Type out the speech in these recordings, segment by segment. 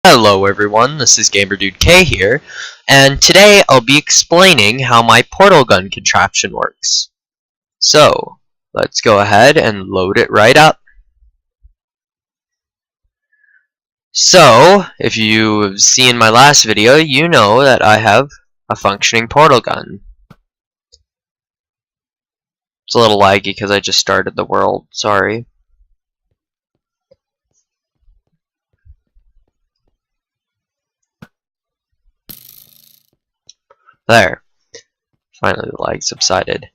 Hello everyone, this is GamerDudeK here, and today I'll be explaining how my portal gun contraption works. So, let's go ahead and load it right up. So, if you've seen my last video, you know that I have a functioning portal gun. It's a little laggy because I just started the world, sorry. There. Finally the lag subsided.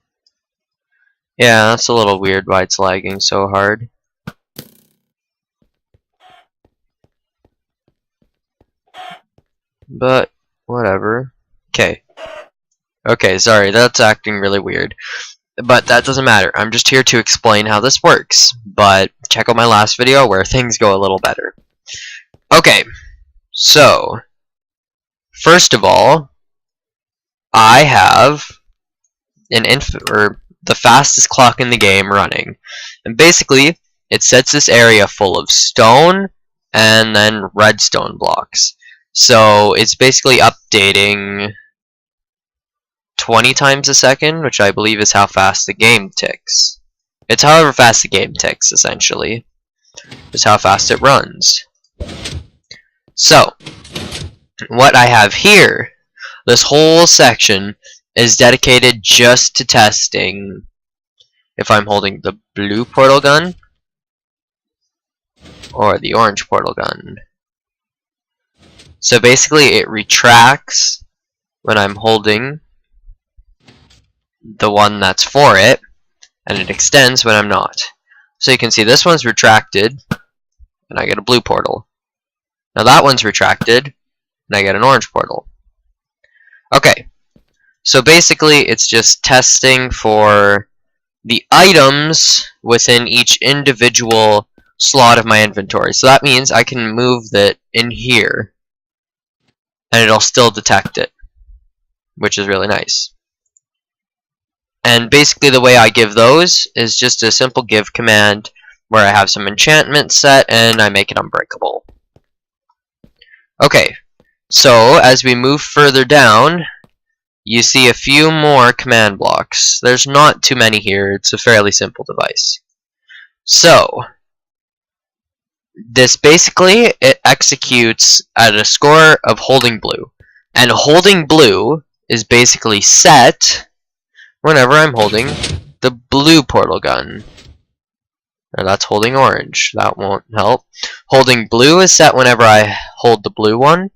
Yeah, that's a little weird why it's lagging so hard. But, whatever. Okay, sorry, that's acting really weird. But that doesn't matter. I'm just here to explain how this works. But check out my last video where things go a little better. Okay, so first of all, I have the fastest clock in the game running, and basically it sets this area full of stone and then redstone blocks. So it's basically updating 20 times a second, which I believe is how fast the game ticks. It's however fast the game ticks, essentially. Is how fast it runs. So, what I have here, this whole section, is dedicated just to testing if I'm holding the blue portal gun or the orange portal gun. So basically it retracts when I'm holding the one that's for it, and it extends when I'm not. So you can see this one's retracted, and I get a blue portal. Now that one's retracted, and I get an orange portal. Okay, so basically it's just testing for the items within each individual slot of my inventory. So that means I can move that in here, and it'll still detect it, which is really nice. And basically the way I give those is just a simple give command where I have some enchantment set and I make it unbreakable. Okay, so as we move further down, you see a few more command blocks. There's not too many here, it's a fairly simple device. So, this basically, it executes at a score of holding blue. And holding blue is basically set whenever I'm holding the blue portal gun. Now that's holding orange. That won't help. Holding blue is set whenever I hold the blue one.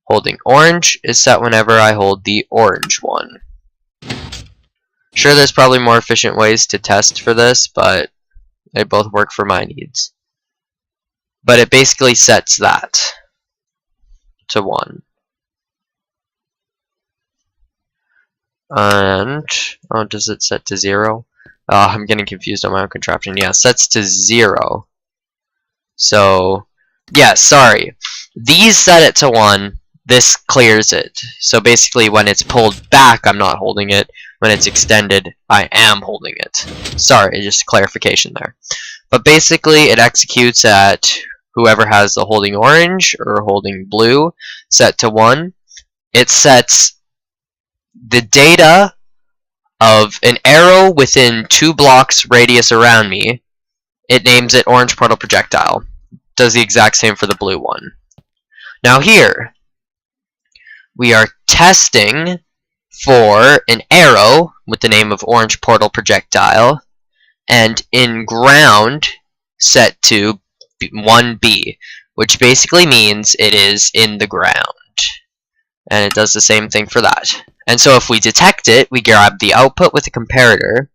Holding orange is set whenever I hold the orange one. Sure, there's probably more efficient ways to test for this, but they both work for my needs. But it basically sets that to 1. And, oh, does it set to 0? I'm getting confused on my own contraption. Yeah, sets to 0. So, yeah, sorry. These set it to 1. This clears it. So basically, when it's pulled back, I'm not holding it. When it's extended, I am holding it. Sorry, just clarification there. But basically, it executes at whoever has the holding orange or holding blue set to 1. It sets the data of an arrow within 2 blocks radius around me. It names it orange portal projectile. Does the exact same for the blue one. Now here, we are testing for an arrow with the name of orange portal projectile, and in ground set to 1B, which basically means it is in the ground. And it does the same thing for that. And so if we detect it, we grab the output with the comparator,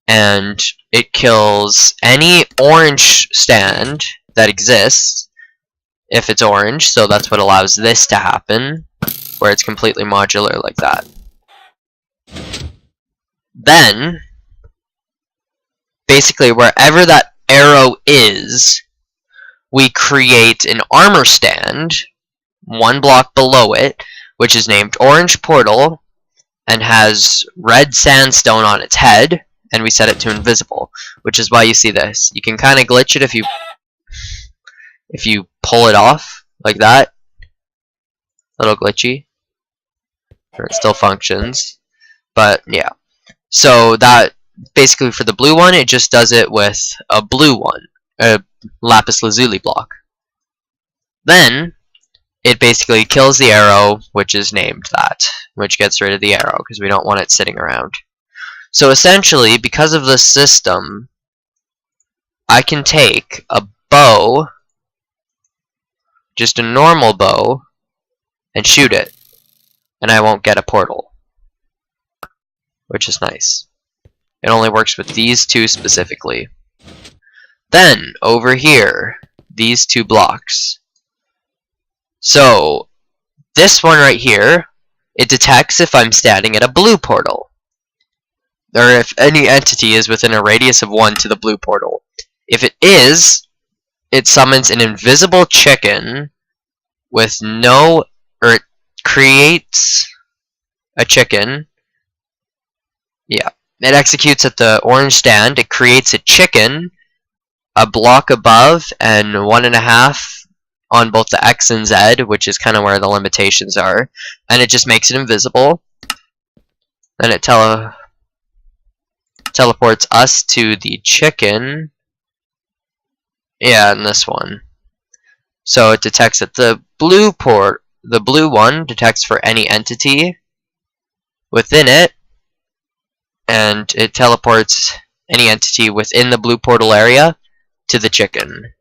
and it kills any orange stand that exists if it's orange, so that's what allows this to happen, where it's completely modular like that. Then, basically wherever that arrow is, we create an armor stand 1 block below it, which is named orange portal and has red sandstone on its head, and we set it to invisible, which is why you see this. You can kind of glitch it if you pull it off like that, a little glitchy. It still functions, but yeah. So that basically for the blue one, it just does it with a blue one, a lapis lazuli block. Then it basically kills the arrow, which is named that, which gets rid of the arrow because we don't want it sitting around. So essentially, because of this system, I can take a bow, just a normal bow, and shoot it, and I won't get a portal, which is nice. It only works with these two specifically. Then, over here, these two blocks. So, this one right here, it detects if I'm standing at a blue portal, or if any entity is within a radius of 1 to the blue portal. If it is, it summons an invisible chicken with no, or it creates a chicken. Yeah, it executes at the orange stand. It creates a chicken, a block above, and 1.5 on both the X and Z, which is kind of where the limitations are, and it just makes it invisible. Then it teleports us to the chicken. Yeah, and this one. So it detects at the blue port. The blue one detects for any entity within it, and it teleports any entity within the blue portal area to the chicken.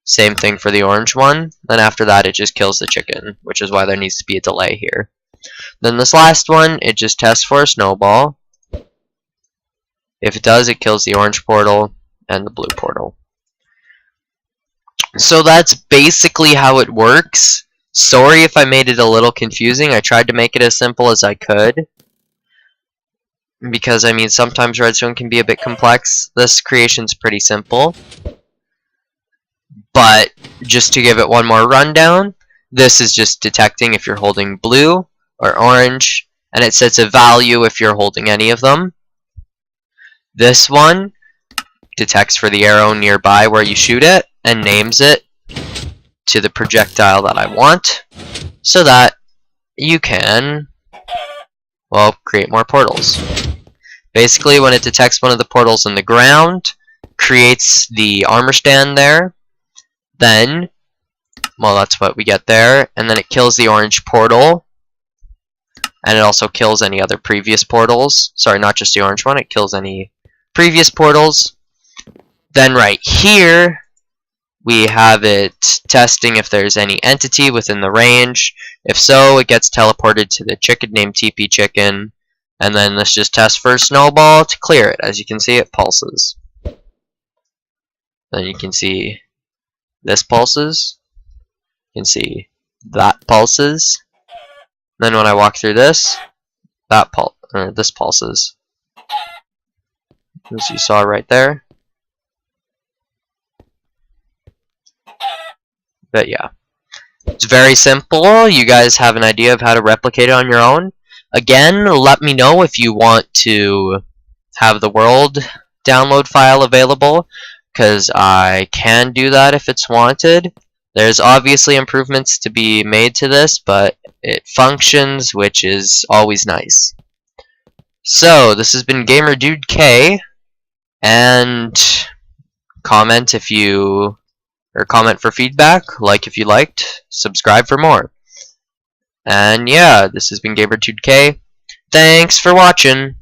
Same thing for the orange one. Then after that, it just kills the chicken, which is why there needs to be a delay here. Then this last one, it just tests for a snowball. If it does, it kills the orange portal and the blue portal. So that's basically how it works. Sorry if I made it a little confusing. I tried to make it as simple as I could, because I mean sometimes redstone can be a bit complex. This creation's pretty simple. But just to give it one more rundown, this is just detecting if you're holding blue or orange, and it sets a value if you're holding any of them. This one detects for the arrow nearby where you shoot it and names it to the projectile that I want, so that you can, well, create more portals. Basically, when it detects one of the portals in the ground, creates the armor stand there, then, well, that's what we get there, and then it kills the orange portal, and it also kills any other previous portals. Sorry, not just the orange one, it kills any previous portals. Then right here, we have it testing if there's any entity within the range. If so, it gets teleported to the chicken named TP Chicken, and then this just tests for a snowball to clear it. As you can see, it pulses. Then you can see this pulses. You can see that pulses. Then when I walk through this, this pulses. As you saw right there. But yeah, it's very simple. You guys have an idea of how to replicate it on your own. Again, let me know if you want to have the world download file available, because I can do that if it's wanted. There's obviously improvements to be made to this, but it functions, which is always nice. So, this has been GamerDudeK, and comment if you, or comment for feedback, like if you liked, subscribe for more. And yeah, this has been GamerDudeK. Thanks for watching.